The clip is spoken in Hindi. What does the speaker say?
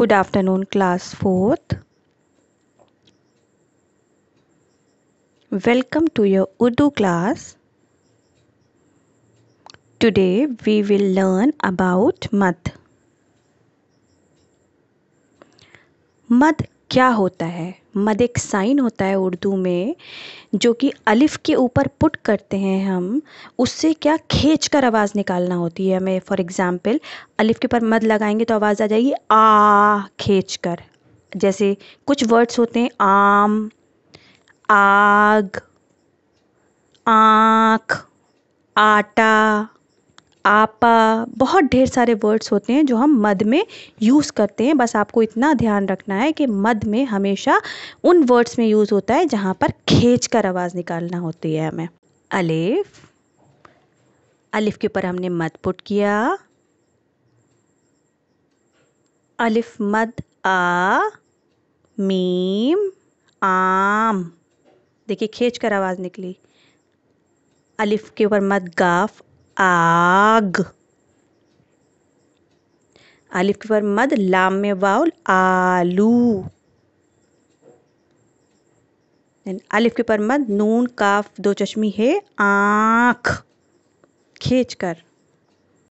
Good afternoon, class 4th. Welcome to your Urdu class. Today we will learn about मद. मद क्या होता है? मद एक साइन होता है उर्दू में जो कि अलिफ के ऊपर पुट करते हैं हम, उससे क्या खींच कर आवाज़ निकालना होती है हमें. फॉर एग्ज़ाम्पल अलिफ के ऊपर मद लगाएंगे तो आवाज़ आ जाएगी आ खींच कर. जैसे कुछ वर्ड्स होते हैं आम, आग, आँख, आटा, आपा, बहुत ढेर सारे वर्ड्स होते हैं जो हम मद में यूज़ करते हैं. बस आपको इतना ध्यान रखना है कि मद में हमेशा उन वर्ड्स में यूज़ होता है जहाँ पर खींच कर आवाज़ निकालना होती है हमें. अलिफ, अलिफ के ऊपर हमने मद पुट किया. अलिफ मद आ, मीम, आम. देखिए खींच कर आवाज़ निकली. अलिफ के ऊपर मद गाफ, आग. अलिफ के ऊपर मद लाम में वाउल, आलू. अलिफ के ऊपर मद नून काफ दो चश्मी है, आँख. खींच कर.